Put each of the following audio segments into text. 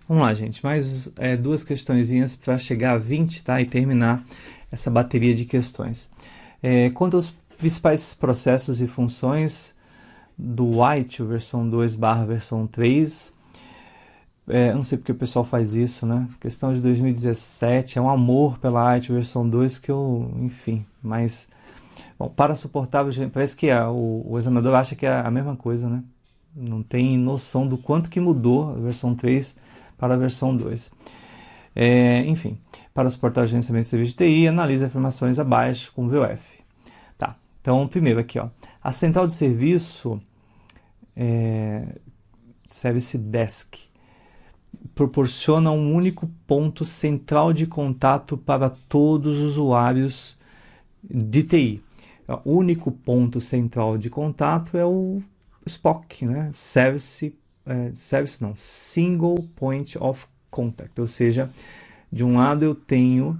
Vamos lá, gente. Mais duas questõezinhas para chegar a 20, tá? E terminar essa bateria de questões. Quanto aos principais processos e funções do White, versão 2/versão 3, não sei porque o pessoal faz isso, né? Questão de 2017, é um amor pela White, versão 2 que eu, enfim, mas... Bom, para suportável, parece que o examinador acha que é a mesma coisa, né? Não tem noção do quanto que mudou a versão 3 para a versão 2. Enfim, para suportar o gerenciamento de serviço de TI, analise afirmações abaixo com VOF. Tá, então primeiro aqui, ó, a central de serviço, Service Desk, proporciona um único ponto central de contato para todos os usuários de TI. O único ponto central de contato é o SPOC, né? Single Point of Contact, ou seja, de um lado eu tenho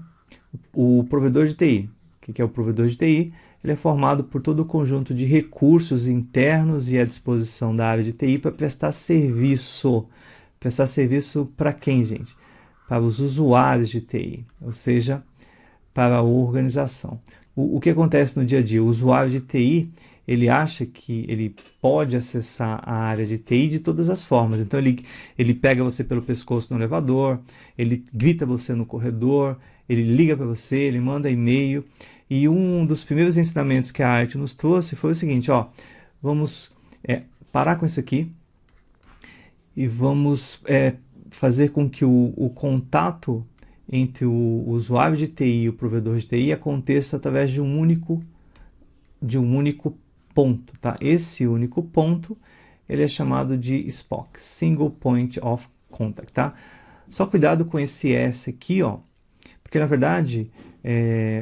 o provedor de TI. O que é o provedor de TI? Ele é formado por todo o conjunto de recursos internos e à disposição da área de TI para prestar serviço. Prestar serviço para quem, gente? Para os usuários de TI, ou seja, para a organização. O que acontece no dia a dia? O usuário de TI, ele acha que ele pode acessar a área de TI de todas as formas. Então, ele pega você pelo pescoço no elevador, ele grita você no corredor, ele liga para você, ele manda e-mail. E um dos primeiros ensinamentos que a arte nos trouxe foi o seguinte, ó, vamos parar com isso aqui e vamos fazer com que o contato entre o usuário de TI e o provedor de TI aconteça através de um único ponto, tá? Esse único ponto, ele é chamado de SPOC, Single Point of Contact, tá? Só cuidado com esse S aqui, ó, porque na verdade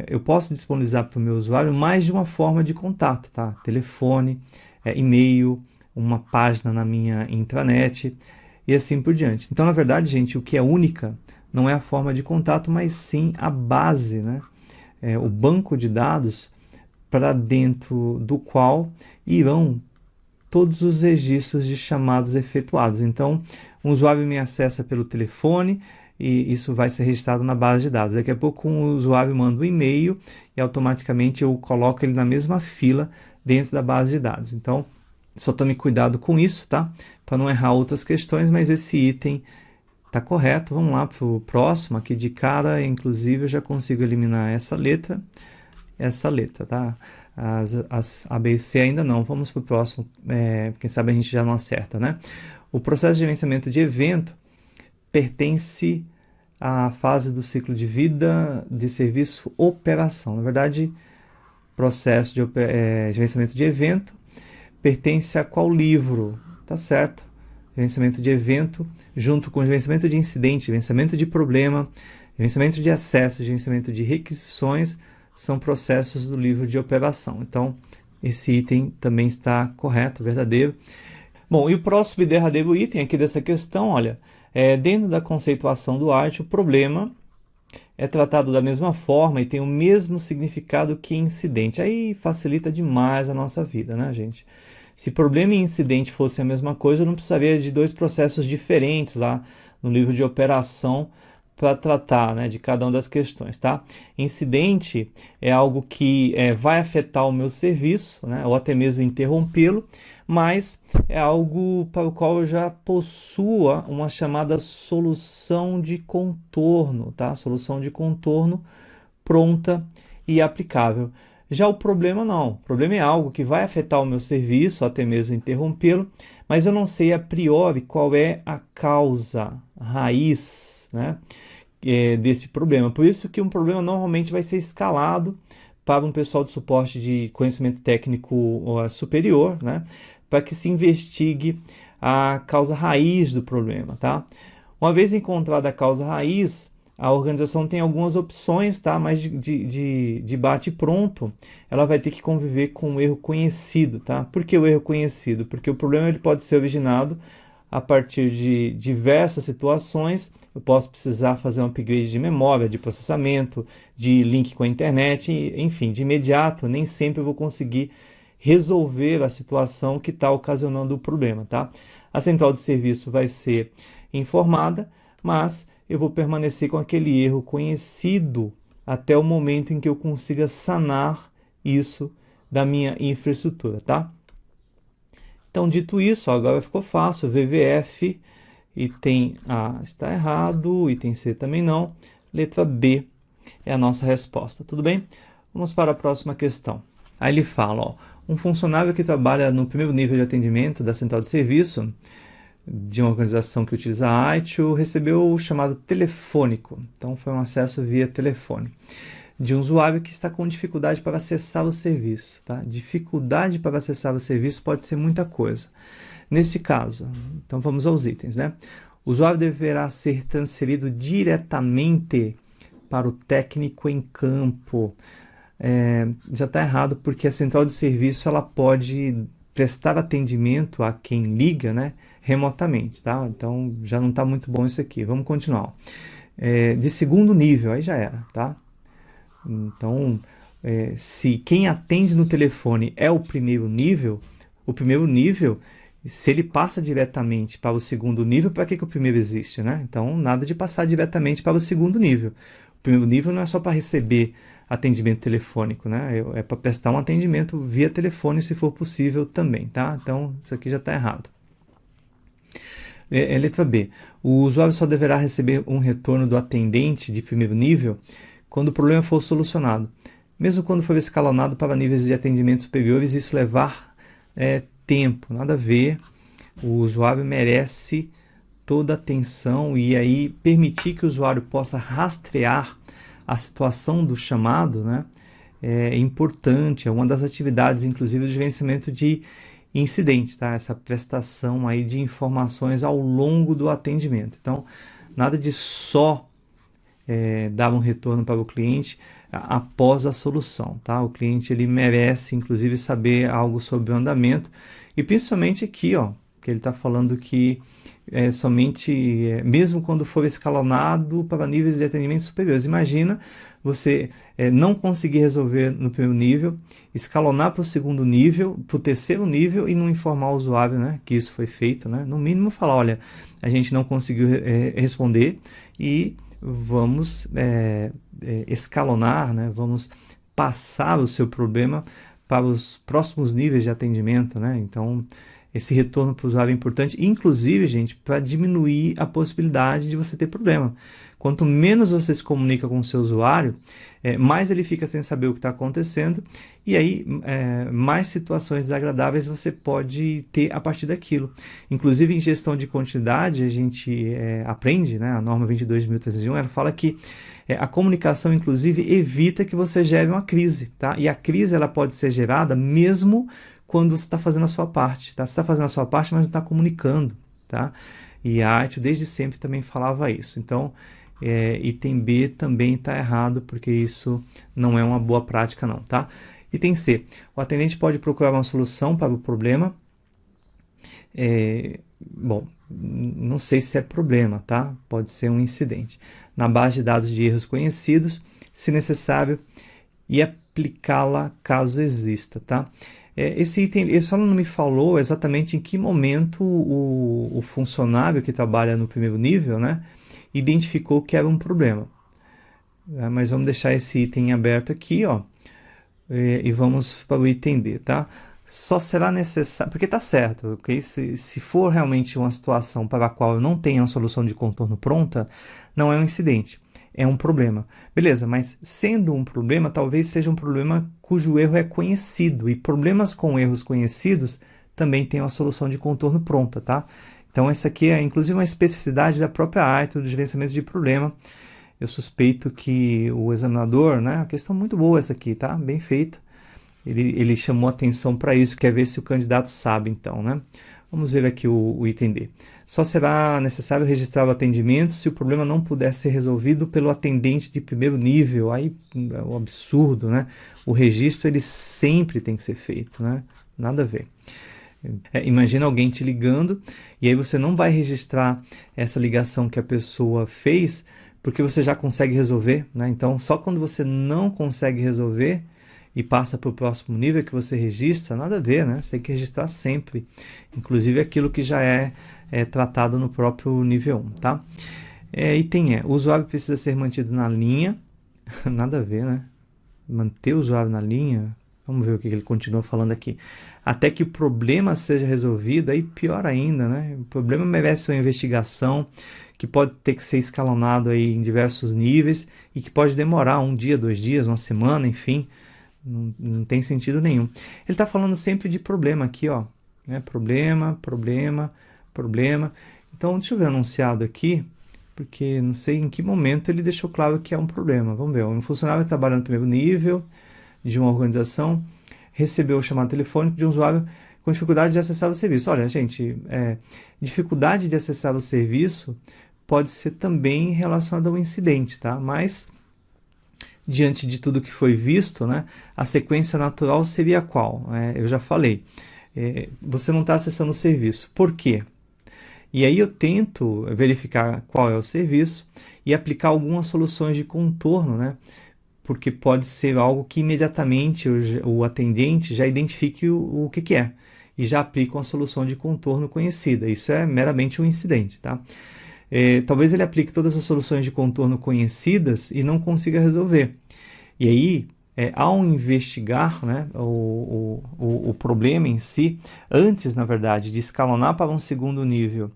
eu posso disponibilizar para o meu usuário mais de uma forma de contato, tá? Telefone, e-mail, uma página na minha intranet e assim por diante. Então, na verdade, gente, o que é única não é a forma de contato, mas sim a base, né? O banco de dados para dentro do qual irão todos os registros de chamados efetuados. Então, um usuário me acessa pelo telefone e isso vai ser registrado na base de dados. Daqui a pouco um usuário manda um e-mail e automaticamente eu coloco ele na mesma fila dentro da base de dados. Então, só tome cuidado com isso, tá? Para não errar outras questões, mas esse item tá correto. Vamos lá para o próximo. Aqui de cara, inclusive, eu já consigo eliminar essa letra, tá? As A, B e C ainda não. Vamos para o próximo. Quem sabe a gente já não acerta, né? O processo de gerenciamento de evento pertence à fase do ciclo de vida de serviço operação. Na verdade, processo de gerenciamento de evento pertence a qual livro? Tá certo. Gerenciamento de evento, junto com gerenciamento de incidente, gerenciamento de problema, gerenciamento de acesso, gerenciamento de requisições, são processos do livro de operação. Então, esse item também está correto, verdadeiro. Bom, e o próximo e derradeiro item aqui dessa questão, olha, dentro da conceituação do arte, o problema é tratado da mesma forma e tem o mesmo significado que incidente. Aí facilita demais a nossa vida, né, gente? Se problema e incidente fossem a mesma coisa, eu não precisaria de dois processos diferentes lá no livro de operação para tratar, né, de cada uma das questões, tá? Incidente é algo que vai afetar o meu serviço, né, ou até mesmo interrompê-lo, mas é algo para o qual eu já possua uma chamada solução de contorno, tá? Solução de contorno pronta e aplicável. Já o problema não. O problema é algo que vai afetar o meu serviço, até mesmo interrompê-lo, mas eu não sei a priori qual é a causa, a raiz, né, desse problema. Por isso que um problema normalmente vai ser escalado para um pessoal de suporte de conhecimento técnico superior, né, para que se investigue a causa raiz do problema, tá? Uma vez encontrada a causa raiz, a organização tem algumas opções, tá? Mas de bate pronto, ela vai ter que conviver com um erro conhecido, tá? Por que o erro conhecido? Porque o problema ele pode ser originado a partir de diversas situações. Eu posso precisar fazer um upgrade de memória, de processamento, de link com a internet, enfim, de imediato, nem sempre eu vou conseguir resolver a situação que está ocasionando o problema, tá? A central de serviço vai ser informada, mas eu vou permanecer com aquele erro conhecido até o momento em que eu consiga sanar isso da minha infraestrutura, tá? Então, dito isso, agora ficou fácil, VVF, item A está errado, item C também não, letra B é a nossa resposta, tudo bem? Vamos para a próxima questão. Aí ele fala, ó, um funcionário que trabalha no primeiro nível de atendimento da central de serviço de uma organização que utiliza a ITIL recebeu o chamado telefônico, então foi um acesso via telefone, de um usuário que está com dificuldade para acessar o serviço. Tá? Dificuldade para acessar o serviço pode ser muita coisa. Nesse caso, então vamos aos itens, né? O usuário deverá ser transferido diretamente para o técnico em campo. Já está errado porque a central de serviço ela pode prestar atendimento a quem liga, né, remotamente, tá? Então já não está muito bom isso aqui. Vamos continuar. De segundo nível, aí já era, tá? Então, se quem atende no telefone é o primeiro nível, se ele passa diretamente para o segundo nível, para que o primeiro existe, né? Então, nada de passar diretamente para o segundo nível. O primeiro nível não é só para receber atendimento telefônico, né? É para prestar um atendimento via telefone, se for possível também, tá? Então, isso aqui já está errado. Letra B. O usuário só deverá receber um retorno do atendente de primeiro nível quando o problema for solucionado. Mesmo quando for escalonado para níveis de atendimento superiores, isso levar tempo, nada a ver. O usuário merece toda a atenção e aí permitir que o usuário possa rastrear a situação do chamado, né, é importante, é uma das atividades, inclusive, do gerenciamento de incidentes, tá? Essa prestação aí de informações ao longo do atendimento. Então, nada de só dar um retorno para o cliente após a solução, tá? O cliente ele merece, inclusive, saber algo sobre o andamento e principalmente aqui, ó, que ele está falando que mesmo quando for escalonado para níveis de atendimento superiores. Imagina você não conseguir resolver no primeiro nível, escalonar para o segundo nível, para o terceiro nível e não informar o usuário, né, que isso foi feito, né? No mínimo falar, olha, a gente não conseguiu responder e vamos escalonar, né? Vamos passar o seu problema para os próximos níveis de atendimento, né? Então, esse retorno para o usuário é importante, inclusive, gente, para diminuir a possibilidade de você ter problema. Quanto menos você se comunica com o seu usuário, mais ele fica sem saber o que está acontecendo, e aí mais situações desagradáveis você pode ter a partir daquilo. Inclusive, em gestão de continuidade, a gente aprende, né, a norma 22.301, ela fala que a comunicação, inclusive, evita que você gere uma crise, tá? E a crise ela pode ser gerada mesmo quando você está fazendo a sua parte, tá? Você está fazendo a sua parte, mas não está comunicando, tá? E a ITIL desde sempre também falava isso. Então, item B também está errado, porque isso não é uma boa prática não, tá? Item C. O atendente pode procurar uma solução para o problema. Bom, não sei se é problema, tá? Pode ser um incidente. Na base de dados de erros conhecidos, se necessário, e aplicá-la caso exista, tá? Esse item, ele só não me falou exatamente em que momento o funcionário que trabalha no primeiro nível, né, identificou que era um problema. Mas vamos deixar esse item aberto aqui, ó, e vamos para o item D, tá? Só será necessário, porque tá certo, okay? Se for realmente uma situação para a qual eu não tenho uma solução de contorno pronta, não é um incidente. É um problema. Beleza, mas sendo um problema, talvez seja um problema cujo erro é conhecido. E problemas com erros conhecidos também tem uma solução de contorno pronta, tá? Então, essa aqui é inclusive uma especificidade da própria ITIL do gerenciamento de problema. Eu suspeito que o examinador, né? Uma questão muito boa essa aqui, tá? Bem feita. Ele chamou atenção para isso, quer ver se o candidato sabe, então, né? Vamos ver aqui o item D. Só será necessário registrar o atendimento se o problema não puder ser resolvido pelo atendente de primeiro nível. Aí é um absurdo, né? O registro ele sempre tem que ser feito, né? Nada a ver. Imagina alguém te ligando e aí você não vai registrar essa ligação que a pessoa fez porque você já consegue resolver, né? Então, só quando você não consegue resolver e passa para o próximo nível que você registra, nada a ver, né? Você tem que registrar sempre, inclusive aquilo que já é tratado no próprio nível 1, tá? Item E, o usuário precisa ser mantido na linha. Nada a ver, né? Manter o usuário na linha. Vamos ver o que ele continua falando aqui. Até que o problema seja resolvido, aí pior ainda, né? O problema merece uma investigação que pode ter que ser escalonado aí em diversos níveis e que pode demorar 1 dia, 2 dias, 1 semana, enfim. Não tem sentido nenhum. Ele está falando sempre de problema aqui, ó. Né? Problema. Então, deixa eu ver o enunciado aqui, porque não sei em que momento ele deixou claro que é um problema. Vamos ver. Um funcionário trabalhando no primeiro nível de uma organização recebeu o chamado telefônico de um usuário com dificuldade de acessar o serviço. Olha, gente, dificuldade de acessar o serviço pode ser também relacionada ao incidente, tá? Mas, diante de tudo que foi visto, né, a sequência natural seria qual? Eu já falei. Você não está acessando o serviço. Por quê? E aí eu tento verificar qual é o serviço e aplicar algumas soluções de contorno, né? Porque pode ser algo que imediatamente o atendente já identifique o que é e já aplica uma solução de contorno conhecida. Isso é meramente um incidente, tá? Talvez ele aplique todas as soluções de contorno conhecidas e não consiga resolver. E aí, ao investigar, né, o problema em si, antes, na verdade, de escalonar para um segundo nível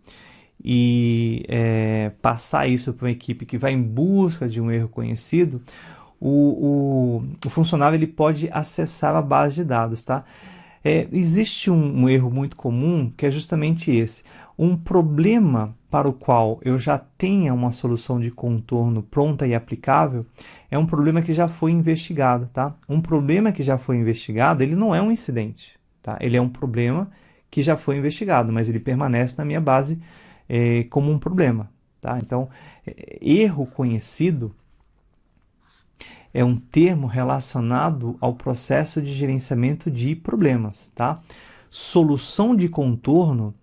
e passar isso para uma equipe que vai em busca de um erro conhecido, o funcionário ele pode acessar a base de dados, tá? Existe um erro muito comum que é justamente esse. Um problema para o qual eu já tenha uma solução de contorno pronta e aplicável é um problema que já foi investigado, tá? Um problema que já foi investigado, ele não é um incidente, tá? Ele é um problema que já foi investigado, mas ele permanece na minha base como um problema, tá? Então, erro conhecido é um termo relacionado ao processo de gerenciamento de problemas, tá? Solução de contorno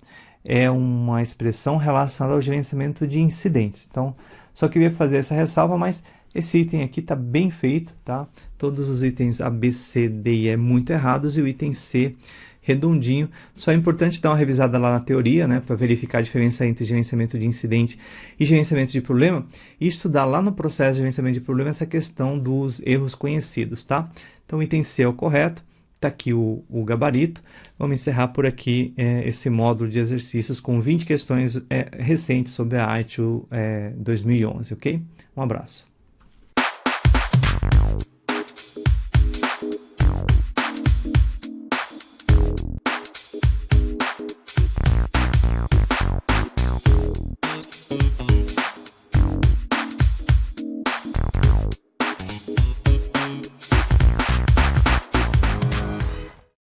é uma expressão relacionada ao gerenciamento de incidentes. Então, só queria fazer essa ressalva, mas esse item aqui está bem feito, tá? Todos os itens A, B, C, D e E muito errados e o item C redondinho. Só é importante dar uma revisada lá na teoria, né, para verificar a diferença entre gerenciamento de incidente e gerenciamento de problema e estudar lá no processo de gerenciamento de problema essa questão dos erros conhecidos, tá? Então, o item C é o correto. Está aqui o gabarito. Vamos encerrar por aqui esse módulo de exercícios com 20 questões recentes sobre a ITIL 2011, ok? Um abraço.